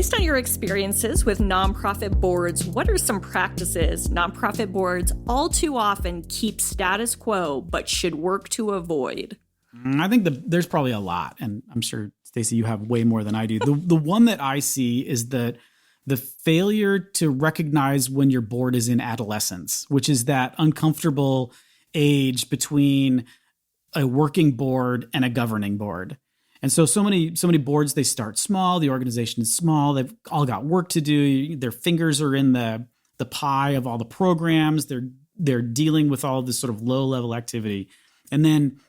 Based on your experiences with nonprofit boards, what are some practices nonprofit boards all too often keep status quo but should work to avoid? I think there's probably a lot, and I'm sure, Stacey, you have way more than I do. The one that I see is that the failure to recognize when your board is in adolescence, which is that uncomfortable age between a working board and a governing board. And so many boards, they start small. The organization is small. They've all got work to do. Their fingers are in the pie of all the programs. They're dealing with all of this sort of low level activity. And then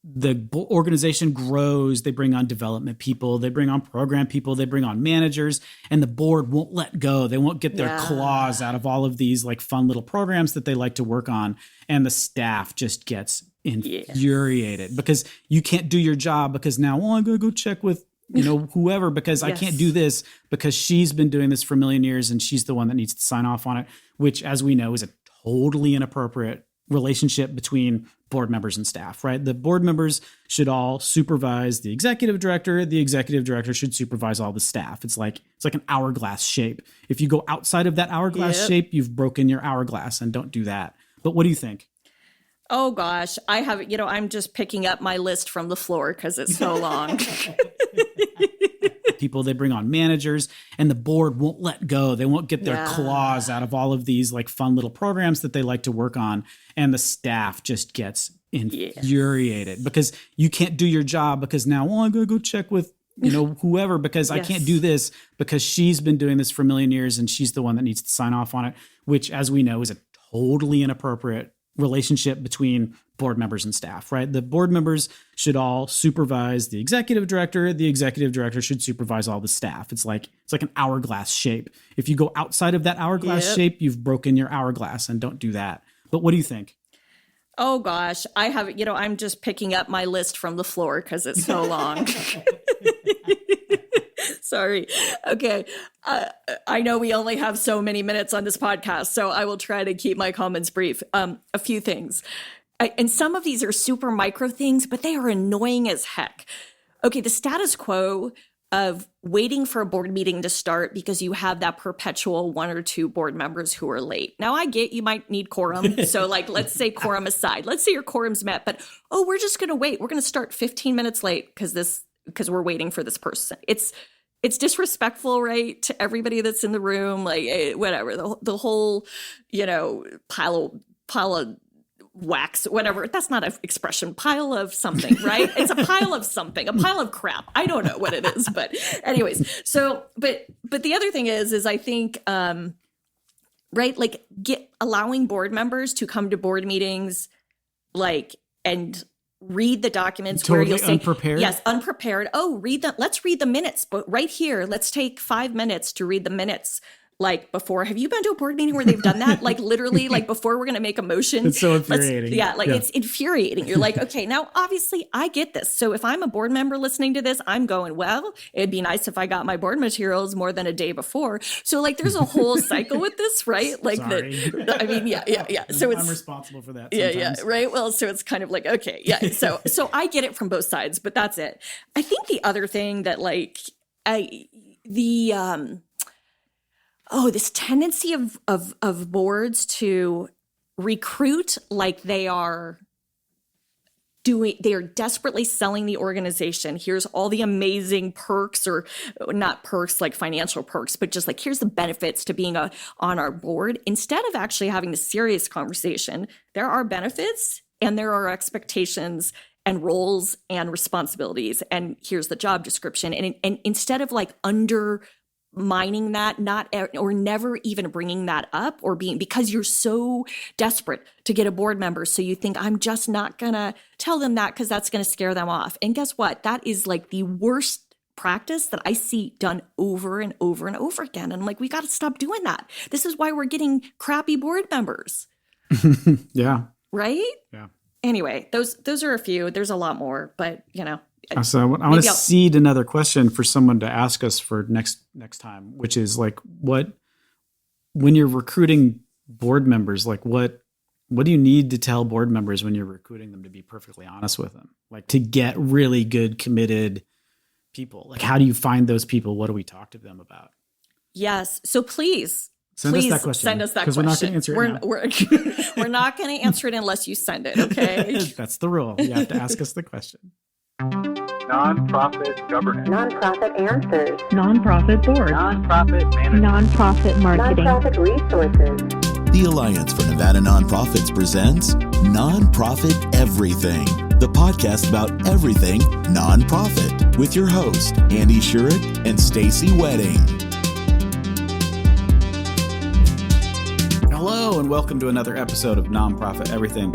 the organization grows. They bring on development people. They bring on program people. They bring on managers, and the board won't let go. They won't get their claws out of all of these like fun little programs that they like to work on. And the staff just gets infuriated because you can't do your job because now, I'm going to go check with, whoever, because I can't do this because she's been doing this for a million years and she's the one that needs to sign off on it, which, as we know, is a totally inappropriate relationship between board members and staff, right? The board members should all supervise the executive director. The executive director should supervise all the staff. It's like an hourglass shape. If you go outside of that hourglass shape, you've broken your hourglass, and don't do that. But what do you think? Oh gosh, I have, I'm just picking up my list from the floor because it's so long. People, they bring on managers, and the board won't let go. They won't get their claws out of all of these like fun little programs that they like to work on. And the staff just gets infuriated because you can't do your job because now, I'm going to go check with, whoever, because I can't do this because she's been doing this for a million years and she's the one that needs to sign off on it, which, as we know, is a totally inappropriate relationship between board members and staff, right? The board members should all supervise the executive director. The executive director should supervise all the staff. It's like an hourglass shape. If you go outside of that hourglass shape, you've broken your hourglass, and don't do that. But what do you think? Oh gosh, I have, I'm just picking up my list from the floor because it's so long. Sorry. Okay. I know we only have so many minutes on this podcast, so I will try to keep my comments brief. A few things. And some of these are super micro things, but they are annoying as heck. Okay, the status quo of waiting for a board meeting to start because you have that perpetual one or two board members who are late. Now, I get you might need quorum. So let's say quorum aside. Let's say your quorum's met, but we're just going to wait. We're going to start 15 minutes late because we're waiting for this person. It's disrespectful, right, to everybody that's in the room, like whatever, the whole, pile of wax, whatever. That's not an expression. Pile of something, right? It's a pile of something, a pile of crap. I don't know what it is, but anyways. So, but the other thing is I think, right, like allowing board members to come to board meetings, and read the documents totally where you'll say, unprepared. Yes, unprepared. Oh, let's read the minutes. But right here, let's take 5 minutes to read the minutes. Before, have you been to a board meeting where they've done that? Literally, before we're going to make a motion. It's so infuriating. It's infuriating. You're like, okay, now obviously I get this. So if I'm a board member listening to this, I'm going, well, it'd be nice if I got my board materials more than a day before. So there's a whole cycle with this, right? Sorry. So I'm responsible for that sometimes. Yeah, right. Well, so it's kind of like, okay, yeah. So I get it from both sides, but that's it. I think the other thing that this tendency of boards to recruit like they are desperately selling the organization. Here's all the amazing perks, or not perks like financial perks, but just here's the benefits to being on our board. Instead of actually having a serious conversation, there are benefits and there are expectations and roles and responsibilities. And here's the job description. And instead of undermining that, or never even bringing that up, or because you're so desperate to get a board member, so you think, I'm just not gonna tell them that because that's gonna scare them off. And guess what? That is the worst practice that I see done over and over and over again. And we got to stop doing that. This is why we're getting crappy board members. Yeah. Right? Yeah. Anyway, those are a few. There's a lot more, but So I want to seed another question for someone to ask us for next time, which is when you're recruiting board members, what do you need to tell board members when you're recruiting them to be perfectly honest with them, to get really good, committed people? How do you find those people? What do we talk to them about? Yes. So please Send us that question. Send us that question. Because we're not going to answer it now. We're not going to answer it unless you send it, okay? That's the rule. You have to ask us the question. Nonprofit governance. Nonprofit answers. Nonprofit board. Nonprofit management. Nonprofit marketing. Nonprofit resources. The Alliance for Nevada Nonprofits presents Nonprofit Everything, the podcast about everything nonprofit, with your hosts, Andy Shurick and Stacey Wedding. Hello, and welcome to another episode of Nonprofit Everything.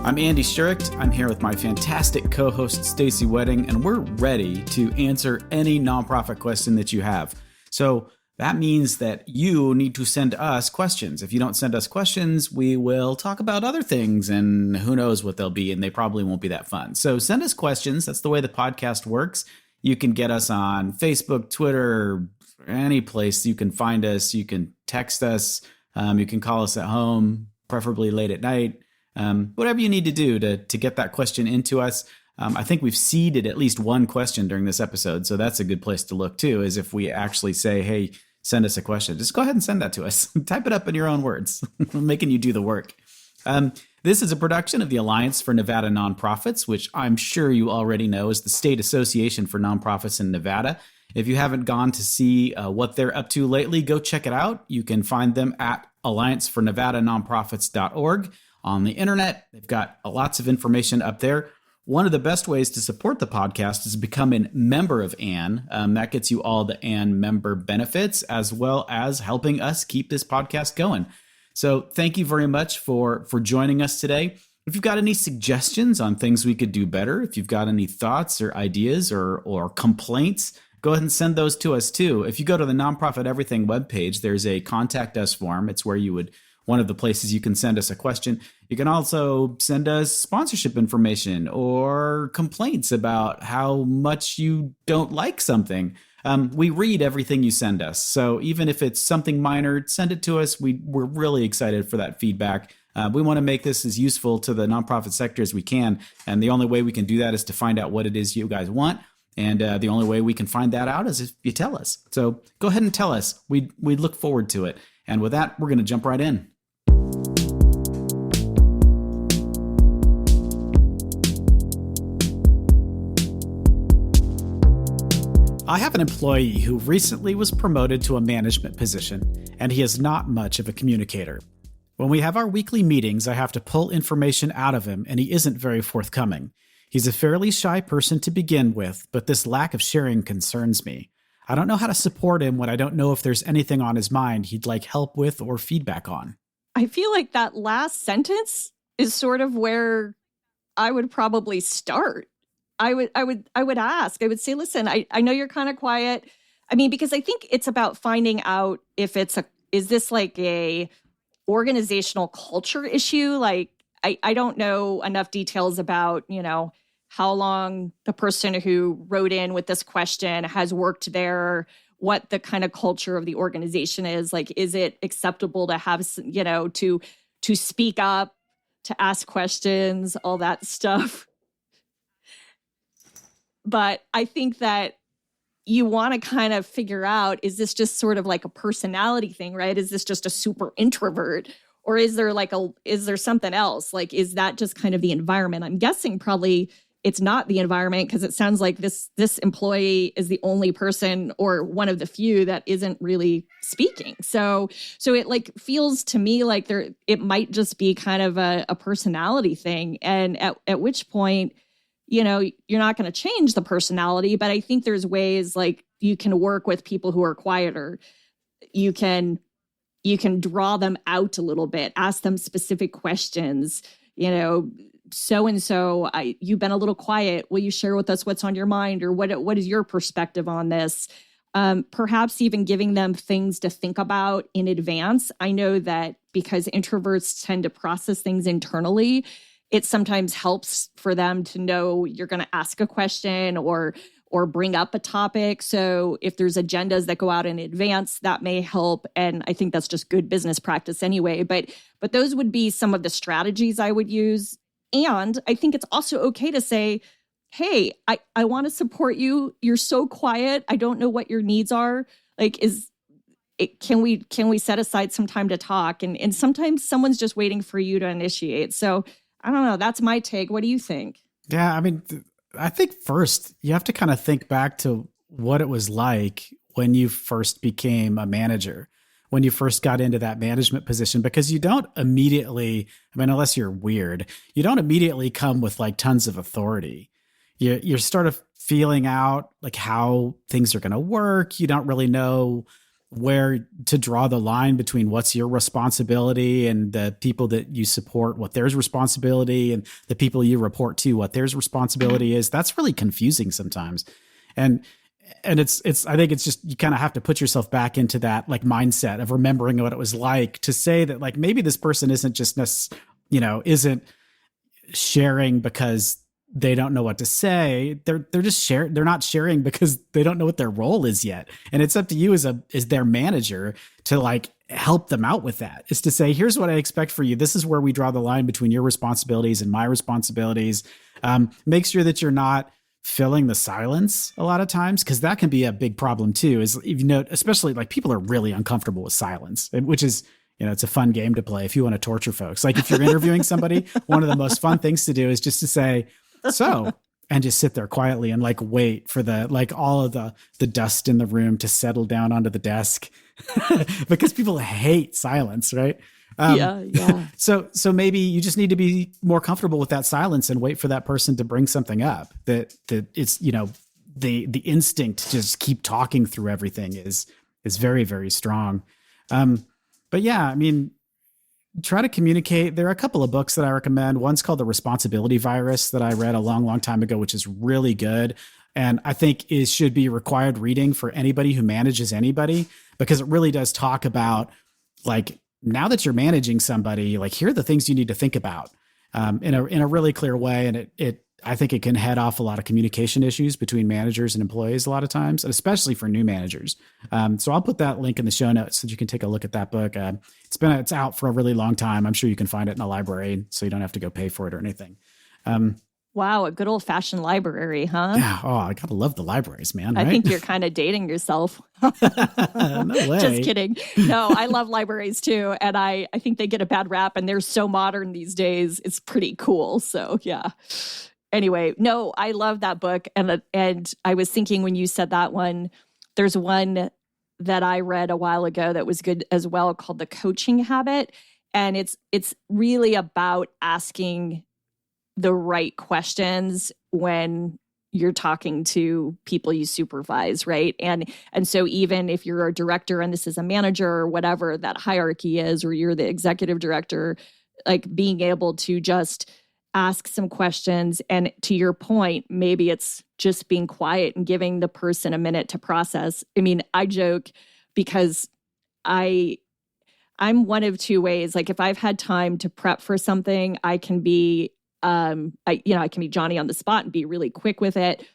I'm Andy Shurick. I'm here with my fantastic co-host, Stacey Wedding, and we're ready to answer any nonprofit question that you have. So that means that you need to send us questions. If you don't send us questions, we will talk about other things, and who knows what they'll be, and they probably won't be that fun. So send us questions. That's the way the podcast works. You can get us on Facebook, Twitter, any place you can find us. You can text us. You can call us at home, preferably late at night. Whatever you need to do to get that question into us. I think we've seeded at least one question during this episode, so that's a good place to look too, is if we actually say, hey, send us a question. Just go ahead and send that to us. Type it up in your own words. We're making you do the work. This is a production of the Alliance for Nevada Nonprofits, which I'm sure you already know is the state association for nonprofits in Nevada. If you haven't gone to see what they're up to lately, go check it out. You can find them at alliancefornevadanonprofits.org on the internet. They've got lots of information up there. One of the best ways to support the podcast is to become a member of ANN. That gets you all the ANN member benefits, as well as helping us keep this podcast going. So thank you very much for joining us today. If you've got any suggestions on things we could do better, if you've got any thoughts or ideas or complaints, go ahead and send those to us too. If you go to the Nonprofit Everything webpage, there's a contact us form. It's where one of the places you can send us a question. You can also send us sponsorship information or complaints about how much you don't like something. We read everything you send us. So even if it's something minor, send it to us. We're really excited for that feedback. We want to make this as useful to the nonprofit sector as we can. And the only way we can do that is to find out what it is you guys want. And the only way we can find that out is if you tell us. So go ahead and tell us. We look forward to it. And with that, we're going to jump right in. I have an employee who recently was promoted to a management position, and he is not much of a communicator. When we have our weekly meetings, I have to pull information out of him, and he isn't very forthcoming. He's a fairly shy person to begin with, but this lack of sharing concerns me. I don't know how to support him when I don't know if there's anything on his mind he'd like help with or feedback on. I feel like that last sentence is sort of where I would probably start. I would ask. I would say, listen, I know you're kind of quiet. I mean, because I think it's about finding out if is this like a organizational culture issue? Like, I don't know enough details about, how long the person who wrote in with this question has worked there, what the kind of culture of the organization is. Like, is it acceptable to have, to speak up, to ask questions, all that stuff? But I think that you want to kind of figure out, is this just sort of like a personality thing, right? Is this just a super introvert? Or is there something else? Like, is that just kind of the environment? I'm guessing probably it's not the environment, because it sounds like this employee is the only person or one of the few that isn't really speaking. So it like feels to me like it might just be kind of a personality thing. And at which point, you're not going to change the personality, but I think there's ways like you can work with people who are quieter. You can draw them out a little bit, ask them specific questions, so-and-so, you've been a little quiet. Will you share with us what's on your mind, or what is your perspective on this? Perhaps even giving them things to think about in advance. I know that because introverts tend to process things internally, it sometimes helps for them to know you're going to ask a question or bring up a topic. So if there's agendas that go out in advance, that may help. And I think that's just good business practice anyway. But those would be some of the strategies I would use. And I think it's also okay to say, hey, I want to support you. You're so quiet. I don't know what your needs are. Like, can we set aside some time to talk? And sometimes someone's just waiting for you to initiate. So I don't know. That's my take. What do you think? Yeah, I mean, I think first you have to kind of think back to what it was like when you first became a manager, when you first got into that management position, because you don't immediately, I mean, unless you're weird, you don't immediately come with like tons of authority. You're sort of feeling out like how things are going to work. You don't really know where to draw the line between what's your responsibility and the people that you support, what their responsibility, and the people you report to, what their responsibility is. That's really confusing sometimes. And it's I think it's just, you kind of have to put yourself back into that like mindset of remembering what it was like to say that like maybe this person isn't just isn't sharing because they don't know what to say. They're just they're not sharing because they don't know what their role is yet. And it's up to you as their manager to like help them out with that. Is to say, here's what I expect for you. This is where we draw the line between your responsibilities and my responsibilities. Make sure that you're not filling the silence a lot of times, because that can be a big problem too. Is, you know, especially like people are really uncomfortable with silence, which is, you know, it's a fun game to play if you want to torture folks. Like if you're interviewing somebody, one of the most fun things to do is just to say, so, and just sit there quietly and like wait for all of the dust in the room to settle down onto the desk because people hate silence, right? Yeah. So maybe you just need to be more comfortable with that silence and wait for that person to bring something up that it's, you know, the instinct to just keep talking through everything is very, very strong. But yeah, I mean, try to communicate. There are a couple of books that I recommend. One's called The Responsibility Virus that I read a long, long time ago, which is really good. And I think it should be required reading for anybody who manages anybody, because it really does talk about like, now that you're managing somebody, like here are the things you need to think about in a really clear way. And I think it can head off a lot of communication issues between managers and employees a lot of times, and especially for new managers. So I'll put that link in the show notes so that you can take a look at that book. It's out for a really long time. I'm sure you can find it in a library, so you don't have to go pay for it or anything. Wow, a good old fashioned library, huh? Yeah. Oh, I gotta love the libraries, man. I right? think you're kind of dating yourself. No way. Just kidding. No, I love libraries too. And I think they get a bad rap, and they're so modern these days. It's pretty cool. So yeah. Anyway, no, I love that book. And I was thinking when you said that one, there's one that I read a while ago that was good as well, called The Coaching Habit. And it's really about asking the right questions when you're talking to people you supervise, right? And so even if you're a director and this is a manager or whatever that hierarchy is, or you're the executive director, like being able to just ask some questions. And to your point, maybe it's just being quiet and giving the person a minute to process. I mean, I joke because I'm one of two ways. Like if I've had time to prep for something, I can be I can be Johnny on the spot and be really quick with it.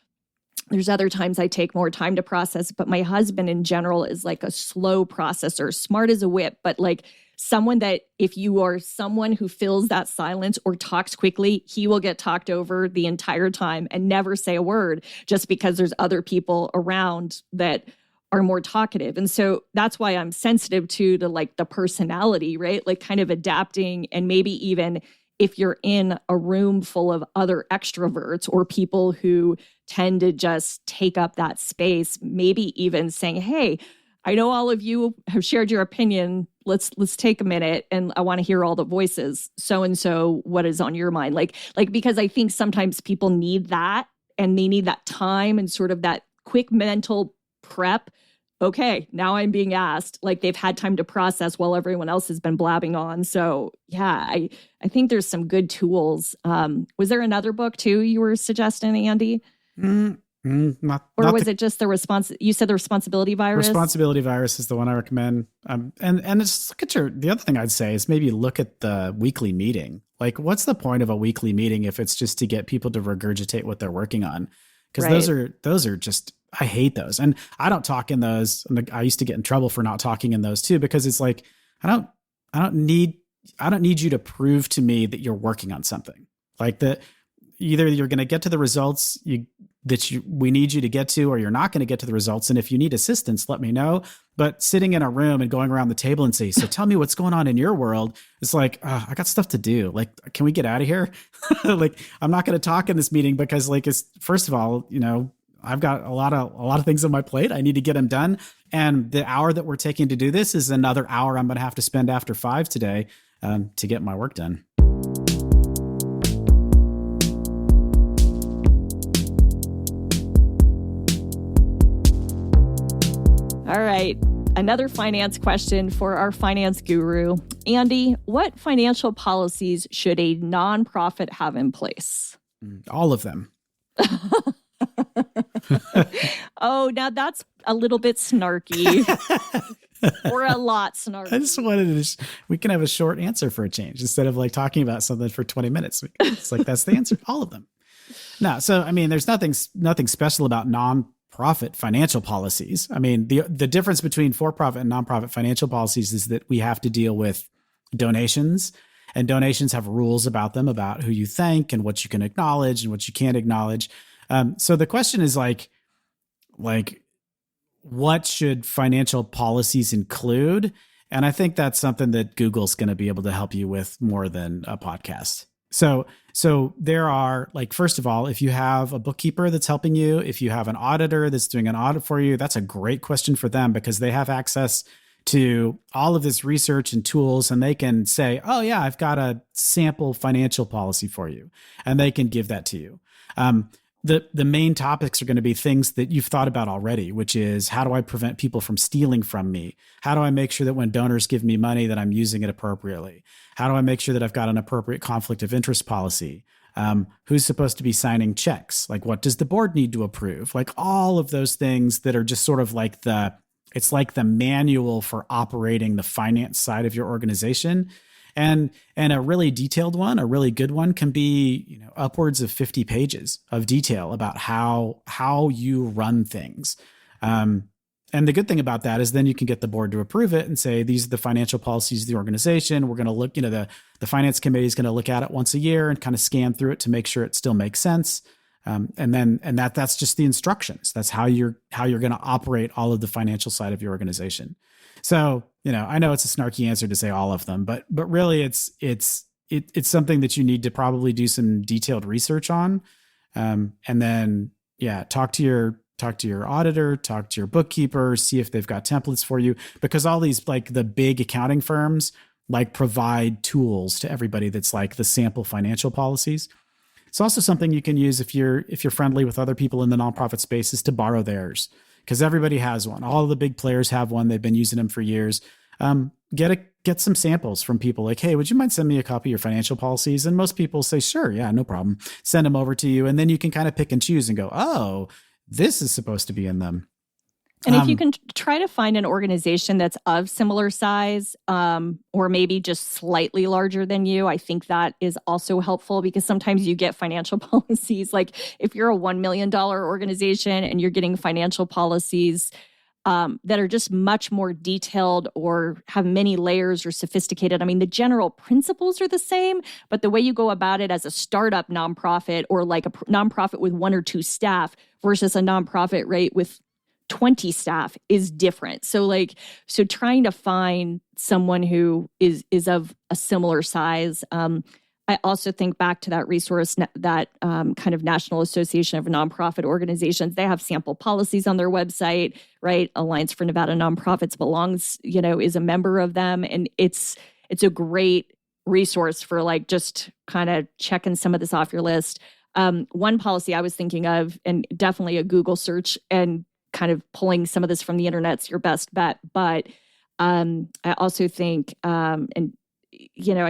There's other times I take more time to process, but my husband in general is like a slow processor, smart as a whip, but like someone that if you are someone who fills that silence or talks quickly, he will get talked over the entire time and never say a word just because there's other people around that are more talkative. And so that's why I'm sensitive to like the personality, right? Like kind of adapting, and maybe even if you're in a room full of other extroverts or people who tend to just take up that space, maybe even saying, hey, I know all of you have shared your opinion. Let's take a minute, and I want to hear all the voices. So-and-so, what is on your mind? Like, because I think sometimes people need that, and they need that time and sort of that quick mental prep. Okay, now I'm being asked, like they've had time to process while everyone else has been blabbing on. So yeah, I think there's some good tools. Was there another book too you were suggesting, Andy? Was it just the response? You said The Responsibility Virus? Responsibility Virus is the one I recommend. And it's look at the other thing I'd say is maybe look at the weekly meeting. Like what's the point of a weekly meeting if it's just to get people to regurgitate what they're working on? Because those are just, I hate those. And I don't talk in those. And I used to get in trouble for not talking in those too, because it's like, I don't need you to prove to me that you're working on something. Like that either you're going to get to the results you we need you to get to, or you're not going to get to the results. And if you need assistance, let me know. But sitting in a room and going around the table and say, so tell me what's going on in your world. It's like, I got stuff to do. Like, can we get out of here? Like, I'm not going to talk in this meeting because like, first of all, I've got a lot of things on my plate. I need to get them done. And the hour that we're taking to do this is another hour I'm going to have to spend after 5 today to get my work done. All right. Another finance question for our finance guru. Andy, what financial policies should a nonprofit have in place? All of them. Oh, now that's a little bit snarky. Or a lot snarky. I just wanted to, we can have a short answer for a change instead of like talking about something for 20 minutes. It's like, that's the answer. All of them. No. So, I mean, there's nothing special about nonprofit financial policies. I mean, the difference between for-profit and nonprofit financial policies is that we have to deal with donations, and donations have rules about them, about who you thank and what you can acknowledge and what you can't acknowledge. So the question is like, what should financial policies include? And I think that's something that Google's going to be able to help you with more than a podcast. So there are, like, first of all, if you have a bookkeeper that's helping you, if you have an auditor that's doing an audit for you, that's a great question for them because they have access to all of this research and tools, and they can say, oh yeah, I've got a sample financial policy for you, and they can give that to you. The main topics are going to be things that you've thought about already, which is, how do I prevent people from stealing from me? How do I make sure that when donors give me money that I'm using it appropriately? How do I make sure that I've got an appropriate conflict of interest policy? Who's supposed to be signing checks? Like, what does the board need to approve? Like, all of those things that are just sort of like it's like the manual for operating the finance side of your organization. And a really detailed one, a really good one, can be, upwards of 50 pages of detail about how you run things. And the good thing about that is then you can get the board to approve it and say, these are the financial policies of the organization. We're going to look, the finance committee is going to look at it once a year and kind of scan through it to make sure it still makes sense. That's just the instructions. That's how you're going to operate all of the financial side of your organization. So, I know it's a snarky answer to say all of them, but really it's something that you need to probably do some detailed research on. And then, talk to your auditor, talk to your bookkeeper, see if they've got templates for you, because all these, like, the big accounting firms, like, provide tools to everybody that's like the sample financial policies. It's also something you can use if you're friendly with other people in the nonprofit space, is to borrow theirs, because everybody has one. All the big players have one. They've been using them for years. Get some samples from people, like, hey, would you mind sending me a copy of your financial policies? And most people say, sure, yeah, no problem. Send them over to you. And then you can kind of pick and choose and go, oh, this is supposed to be in them. And if you can try to find an organization that's of similar size, or maybe just slightly larger than you, I think that is also helpful, because sometimes you get financial policies. Like, if you're a $1 million organization and you're getting financial policies that are just much more detailed or have many layers or sophisticated. I mean, the general principles are the same, but the way you go about it as a startup nonprofit, or like a nonprofit with 1 or 2 staff versus a nonprofit, right, with 20 staff is different. So trying to find someone who is of a similar size. I also think back to that resource, that kind of National Association of Nonprofit Organizations. They have sample policies on their website, right? Alliance for Nevada Nonprofits is a member of them. And it's a great resource for, like, just kind of checking some of this off your list. One policy I was thinking of, and definitely a Google search and kind of pulling some of this from the internet's your best bet. But I also think, I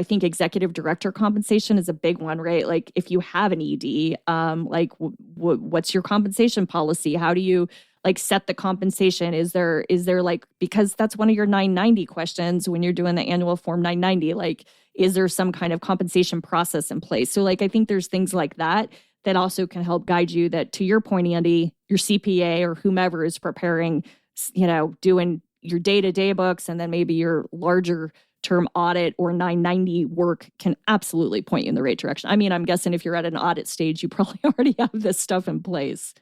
think executive director compensation is a big one, right? Like, if you have an ED, what's your compensation policy? How do you, like, set the compensation? Is there like, because that's one of your 990 questions when you're doing the annual Form 990, like, is there some kind of compensation process in place? So, like, I think there's things like that also can help guide you, that, to your point, Andy, your CPA or whomever is preparing, doing your day-to-day books, and then maybe your larger term audit or 990 work can absolutely point you in the right direction. I mean, I'm guessing if you're at an audit stage, you probably already have this stuff in place.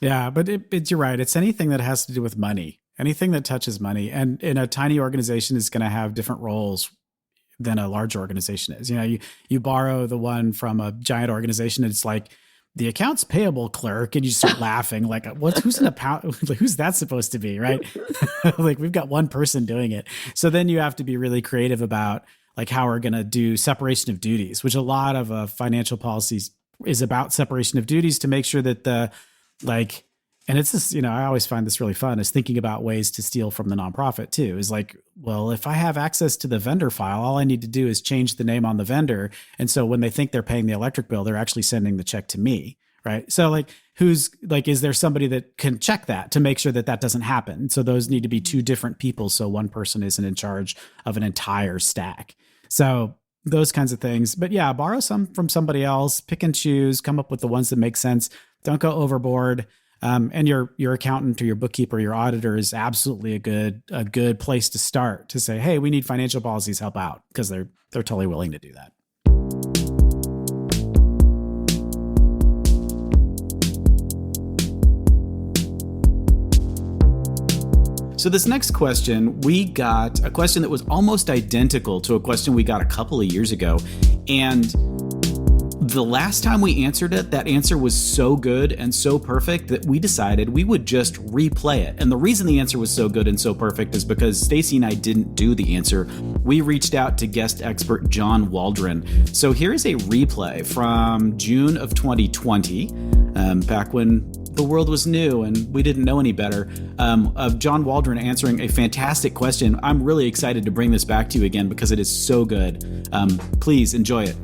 Yeah, but you're right. It's anything that has to do with money, anything that touches money. And in a tiny organization is going to have different roles than a large organization is. You borrow the one from a giant organization, and it's like the accounts payable clerk, and you start laughing like, who's an account? Who's that supposed to be, right? Like we've got one person doing it. So then you have to be really creative about like how we're going to do separation of duties, which a lot of financial policies is about separation of duties to make sure that and it's this, I always find this really fun is thinking about ways to steal from the nonprofit too, is like, well, if I have access to the vendor file, all I need to do is change the name on the vendor. And so when they think they're paying the electric bill, they're actually sending the check to me. Right. So is there somebody that can check that to make sure that that doesn't happen? So those need to be two different people. So one person isn't in charge of an entire stack. So those kinds of things. But yeah, borrow some from somebody else, pick and choose, come up with the ones that make sense. Don't go overboard. And your accountant or your bookkeeper, your auditor is absolutely a good place to start to say, hey, we need financial policies help out, because they're totally willing to do that. So this next question, we got a question that was almost identical to a question we got a couple of years ago. And the last time we answered it, that answer was so good and so perfect that we decided we would just replay it. And the reason the answer was so good and so perfect is because Stacey and I didn't do the answer. We reached out to guest expert John Waldron. So here is a replay from June of 2020, back when the world was new and we didn't know any better, of John Waldron answering a fantastic question. I'm really excited to bring this back to you again because it is so good. Please enjoy it.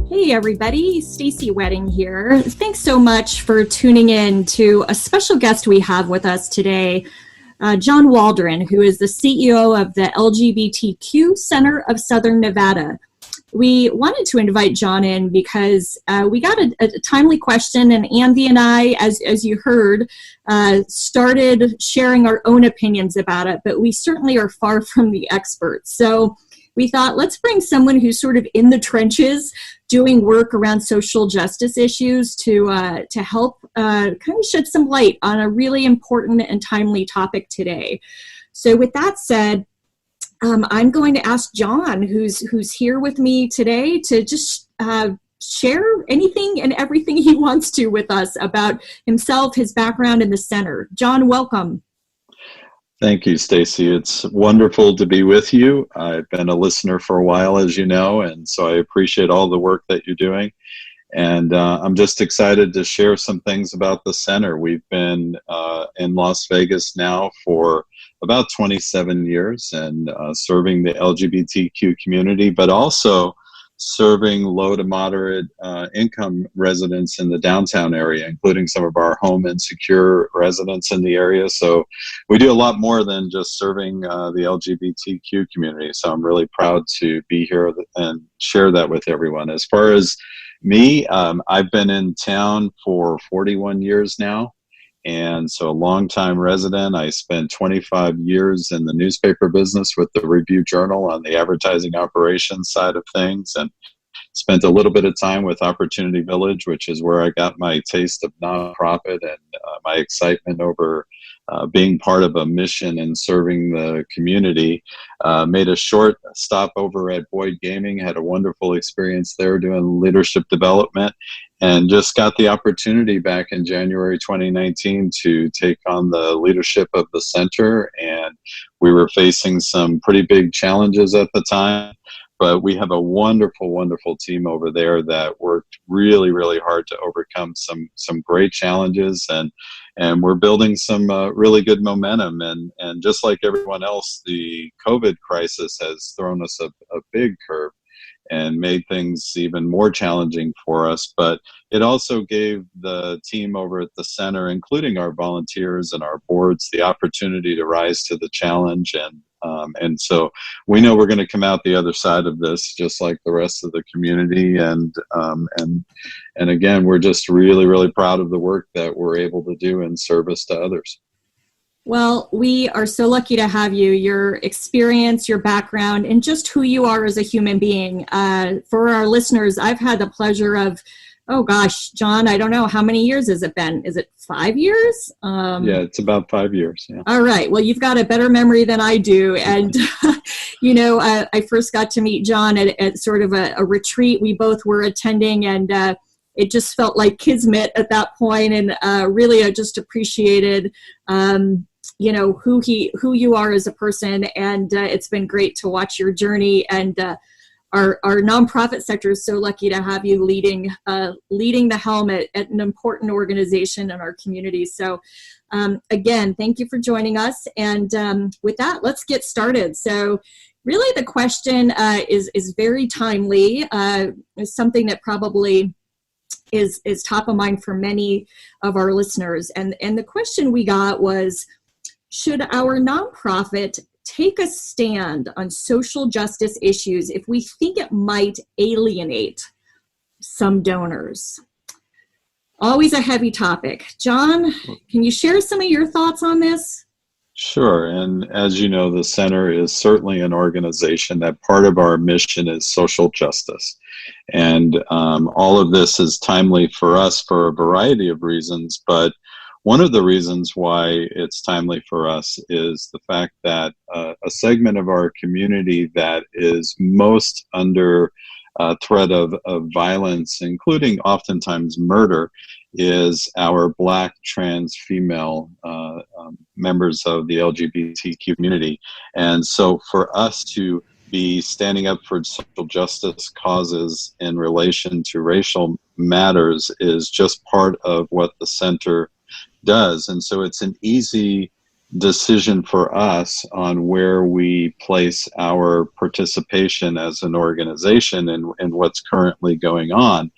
Hey everybody, Stacey Wedding here. Thanks so much for tuning in to a special guest we have with us today, John Waldron, who is the CEO of the LGBTQ Center of Southern Nevada. We wanted to invite John in because we got a timely question, and Andy and I, as you heard, started sharing our own opinions about it, but we certainly are far from the experts. So we thought, let's bring someone who's sort of in the trenches doing work around social justice issues to help kind of shed some light on a really important and timely topic today. So with that said, I'm going to ask John, who's here with me today, to just share anything and everything he wants to with us about himself, his background, and the center. John, welcome. Thank you, Stacey. It's wonderful to be with you. I've been a listener for a while, as you know, and so I appreciate all the work that you're doing. And I'm just excited to share some things about the center. We've been in Las Vegas now for about 27 years and serving the LGBTQ community, but also serving low to moderate income residents in the downtown area, including some of our home insecure residents in the area. So we do a lot more than just serving the LGBTQ community. So I'm really proud to be here and share that with everyone. As far as me, I've been in town for 41 years now. And so a longtime resident. I spent 25 years in the newspaper business with the Review Journal on the advertising operations side of things, and spent a little bit of time with Opportunity Village, which is where I got my taste of nonprofit and my excitement over being part of a mission and serving the community. Made a short stop over at Boyd Gaming, had a wonderful experience there doing leadership development, and just got the opportunity back in January 2019 to take on the leadership of the center. And we were facing some pretty big challenges at the time, but we have a wonderful, wonderful team over there that worked really, really hard to overcome some great challenges. And we're building some really good momentum. And just like everyone else, the COVID crisis has thrown us a big curve and made things even more challenging for us. But it also gave the team over at the center, including our volunteers and our boards, the opportunity to rise to the challenge. And so we know we're going to come out the other side of this, just like the rest of the community. And again, we're just really, really proud of the work that we're able to do in service to others. Well, we are so lucky to have you, your experience, your background, and just who you are as a human being. For our listeners, I've had the pleasure of oh gosh, John, I don't know. How many years has it been? Is it 5 years? Yeah, it's about 5 years. Yeah. All right. Well, you've got a better memory than I do. And, I first got to meet John at sort of a retreat we both were attending, and it just felt like kismet at that point. And really, I just appreciated, who you are as a person. And it's been great to watch your journey. And our nonprofit sector is so lucky to have you leading the helm at an important organization in our community. So again, thank you for joining us. And with that, let's get started. So really the question is very timely. It's something that probably is top of mind for many of our listeners. And the question we got was, should our nonprofit take a stand on social justice issues if we think it might alienate some donors? Always a heavy topic. John, can you share some of your thoughts on this? Sure. And as you know, the Center is certainly an organization that part of our mission is social justice. And all of this is timely for us for a variety of reasons. But one of the reasons why it's timely for us is the fact that a segment of our community that is most under threat of violence, including oftentimes murder, is our Black trans female members of the LGBT community. And so for us to be standing up for social justice causes in relation to racial matters is just part of what the Center does. And so it's an easy decision for us on where we place our participation as an organization and what's currently going on.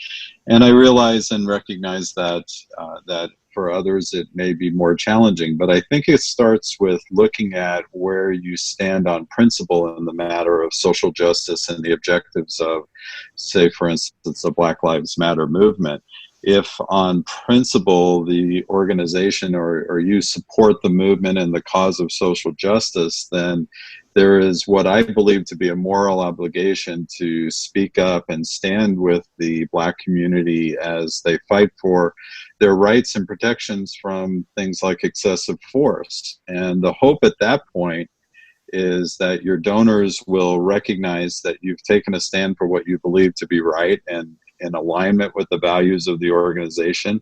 And I realize and recognize that that for others it may be more challenging, but I think it starts with looking at where you stand on principle in the matter of social justice and the objectives of, say, for instance, the Black Lives Matter movement. If on principle the organization or you support the movement and the cause of social justice, then there is what I believe to be a moral obligation to speak up and stand with the Black community as they fight for their rights and protections from things like excessive force. And the hope at that point is that your donors will recognize that you've taken a stand for what you believe to be right and in alignment with the values of the organization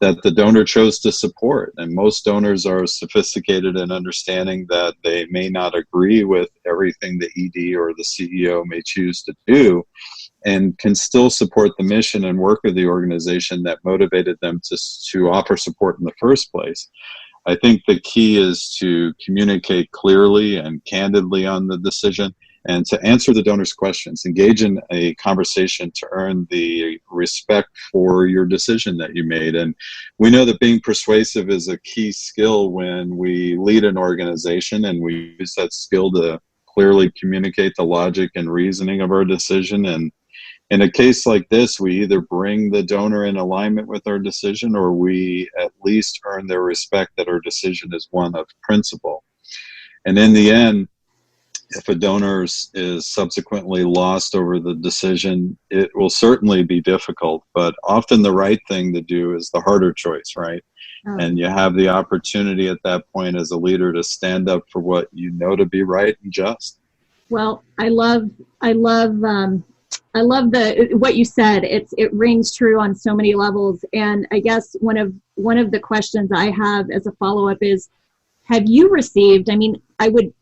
that the donor chose to support. And most donors are sophisticated in understanding that they may not agree with everything the ED or the CEO may choose to do, and can still support the mission and work of the organization that motivated them to offer support in the first place. I think the key is to communicate clearly and candidly on the decision, and to answer the donor's questions, engage in a conversation to earn the respect for your decision that you made. And we know that being persuasive is a key skill when we lead an organization, and we use that skill to clearly communicate the logic and reasoning of our decision. And in a case like this, we either bring the donor in alignment with our decision, or we at least earn their respect that our decision is one of principle. And in the end, if a donor is subsequently lost over the decision, it will certainly be difficult, but often the right thing to do is the harder choice, right? Oh. And you have the opportunity at that point as a leader to stand up for what you know to be right and just. Well, I love what you said. It rings true on so many levels. And I guess one of the questions I have as a follow-up is, have you received,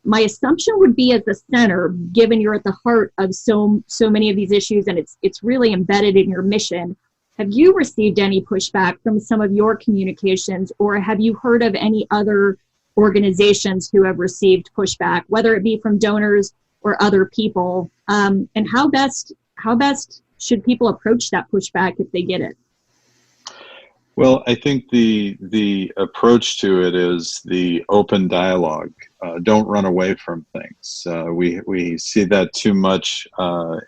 my assumption would be as the Center, given you're at the heart of so many of these issues and it's really embedded in your mission, have you received any pushback from some of your communications, or have you heard of any other organizations who have received pushback, whether it be from donors or other people? And how best should people approach that pushback if they get it? Well, I think the approach to it is the open dialogue. Don't run away from things. We see that too much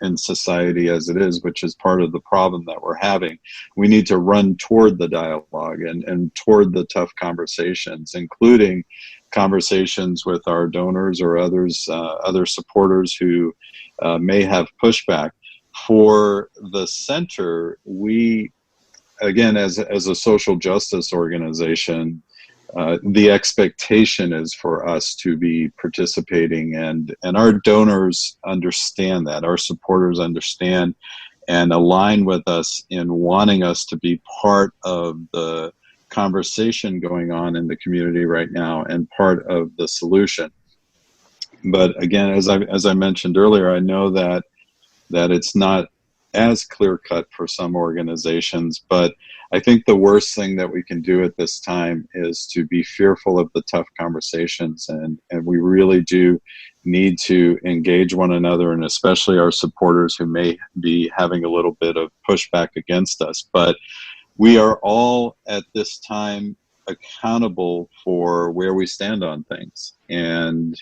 in society as it is, which is part of the problem that we're having. We need to run toward the dialogue and toward the tough conversations, including conversations with our donors or others, other supporters who may have pushback. For the Center, we again, as a social justice organization, the expectation is for us to be participating, and our donors understand that, our supporters understand and align with us in wanting us to be part of the conversation going on in the community right now and part of the solution. But again, as I mentioned earlier, I know that it's not as clear cut for some organizations, but I think the worst thing that we can do at this time is to be fearful of the tough conversations, and we really do need to engage one another, and especially our supporters who may be having a little bit of pushback against us. But we are all at this time accountable for where we stand on things, and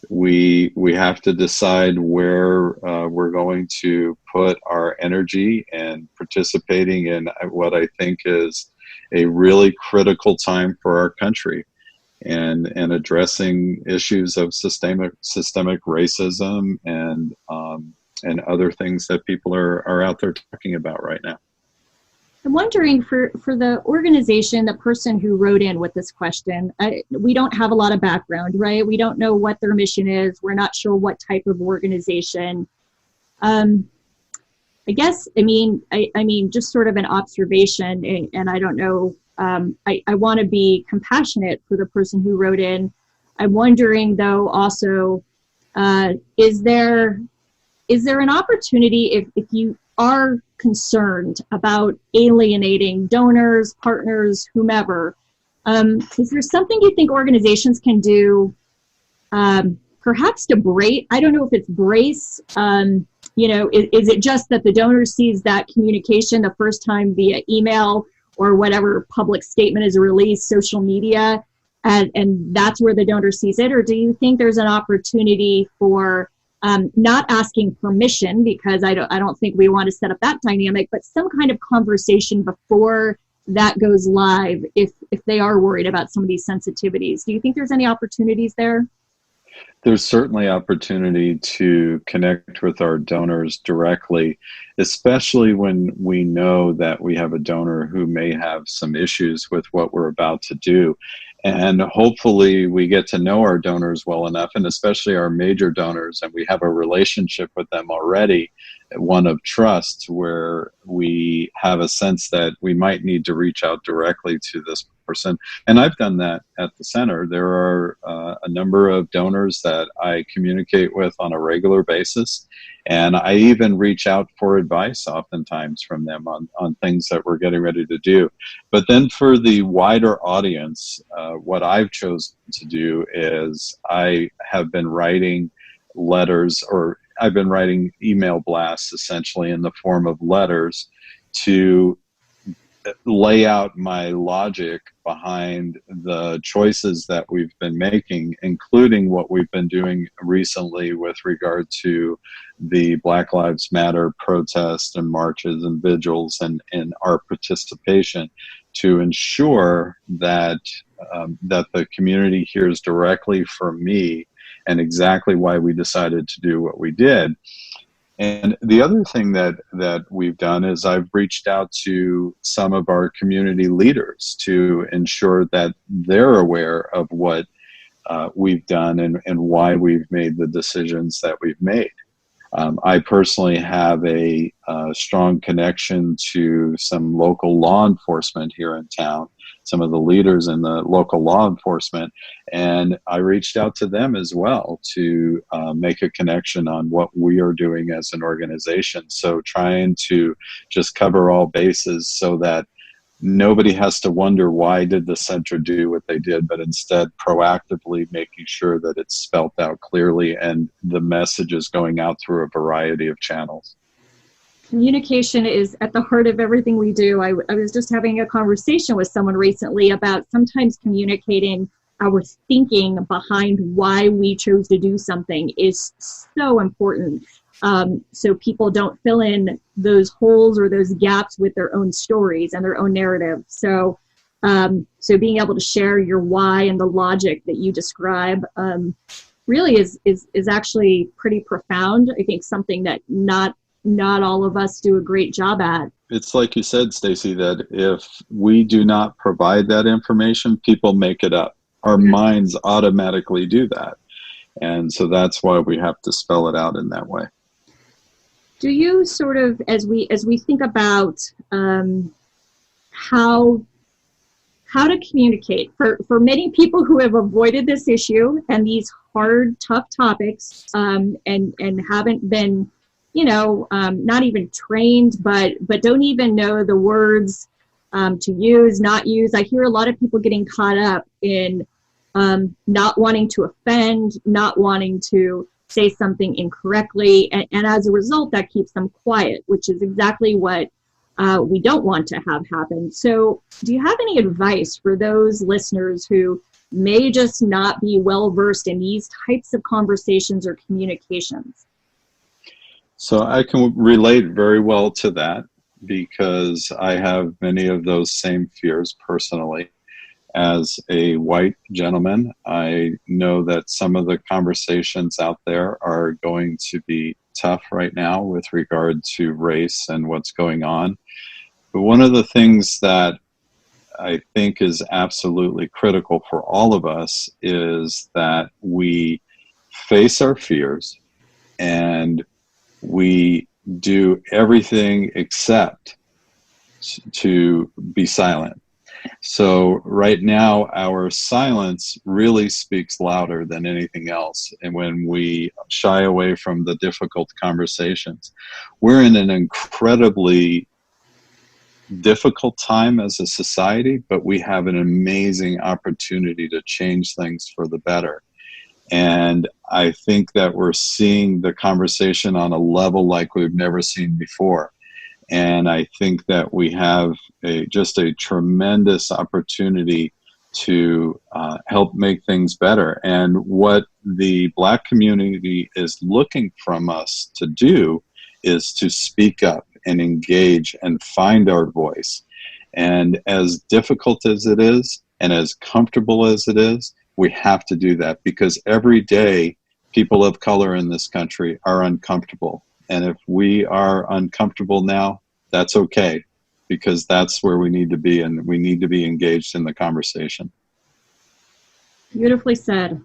we have to decide where we're going to put our energy and participating in what I think is a really critical time for our country, and addressing issues of systemic racism and other things that people are out there talking about right now. I'm wondering, for the organization, the person who wrote in with this question, we don't have a lot of background, right? We don't know what their mission is. We're not sure what type of organization. I guess, I mean, just sort of an observation, and I don't know, I want to be compassionate for the person who wrote in. I'm wondering, though, also, is there an opportunity, if you are concerned about alienating donors, partners, whomever, is there something you think organizations can do, perhaps to brace? I don't know if it's brace, is it just that the donor sees that communication the first time via email or whatever public statement is released, social media, and that's where the donor sees it? Or do you think there's an opportunity for not asking permission, because I don't think we want to set up that dynamic, but some kind of conversation before that goes live if they are worried about some of these sensitivities? Do you think there's any opportunities there? There's certainly opportunity to connect with our donors directly, especially when we know that we have a donor who may have some issues with what we're about to do. And hopefully we get to know our donors well enough, and especially our major donors, and we have a relationship with them already, one of trust, where we have a sense that we might need to reach out directly to this person. And I've done that at the center. There are a number of donors that I communicate with on a regular basis, and I even reach out for advice oftentimes from them on things that we're getting ready to do. But then for the wider audience, what I've chosen to do is I have been writing letters, or I've been writing email blasts essentially in the form of letters to lay out my logic behind the choices that we've been making, including what we've been doing recently with regard to the Black Lives Matter protests and marches and vigils, and our participation to ensure that that the community hears directly from me and exactly why we decided to do what we did. And the other thing that we've done is I've reached out to some of our community leaders to ensure that they're aware of what we've done and why we've made the decisions that we've made. I personally have a strong connection to some local law enforcement here in town, some of the leaders in the local law enforcement, and I reached out to them as well to make a connection on what we are doing as an organization. So trying to just cover all bases so that nobody has to wonder why did the center do what they did, but instead proactively making sure that it's spelt out clearly and the message is going out through a variety of channels. Communication is at the heart of everything we do. I was just having a conversation with someone recently about sometimes communicating our thinking behind why we chose to do something is so important. So people don't fill in those holes or those gaps with their own stories and their own narrative. So being able to share your why and the logic that you describe really is actually pretty profound. I think something that not all of us do a great job at. it's like you said, Stacey, that if we do not provide that information, people make it up. Our minds automatically do that. And so that's why we have to spell it out in that way. Do you sort of, as we think about how to communicate for many people who have avoided this issue and these hard, tough topics, and haven't been, not even trained, but don't even know the words to use, not use. I hear a lot of people getting caught up in not wanting to offend, not wanting to say something incorrectly, and as a result, that keeps them quiet, which is exactly what we don't want to have happen. So do you have any advice for those listeners who may just not be well versed in these types of conversations or communications? So I can relate very well to that because I have many of those same fears personally. As a white gentleman, I know that some of the conversations out there are going to be tough right now with regard to race and what's going on. But one of the things that I think is absolutely critical for all of us is that we face our fears and we do everything except to be silent. So right now, our silence really speaks louder than anything else. And when we shy away from the difficult conversations, we're in an incredibly difficult time as a society, but we have an amazing opportunity to change things for the better. And I think that we're seeing the conversation on a level like we've never seen before. And I think that we have just a tremendous opportunity to help make things better. And what the Black community is looking from us to do is to speak up and engage and find our voice. And as difficult as it is, and as comfortable as it is, we have to do that because every day people of color in this country are uncomfortable. And if we are uncomfortable now, that's okay, because that's where we need to be, and we need to be engaged in the conversation. Beautifully said.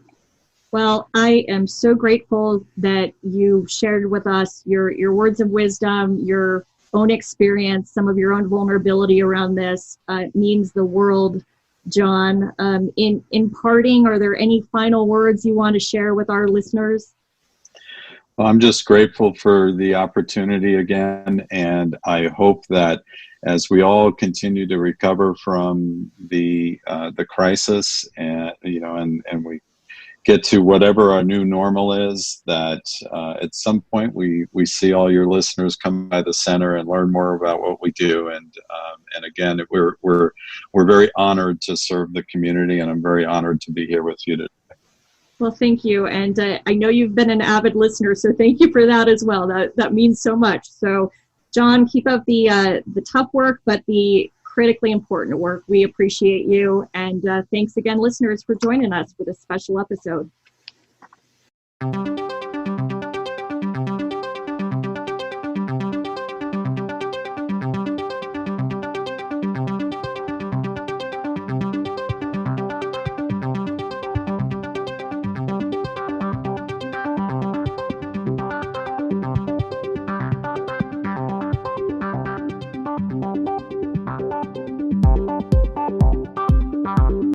Well, I am so grateful that you shared with us your words of wisdom, your own experience, some of your own vulnerability around this. It means the world, John. In parting, are there any final words you want to share with our listeners? Well, I'm just grateful for the opportunity again, and I hope that as we all continue to recover from the crisis, and and we get to whatever our new normal is, that at some point we see all your listeners come by the center and learn more about what we do. And again, we're very honored to serve the community, and I'm very honored to be here with you today. Well, thank you. And I know you've been an avid listener, so thank you for that as well. That means so much. So, John, keep up the tough work, but the critically important work. We appreciate you. And thanks again, listeners, for joining us for this special episode.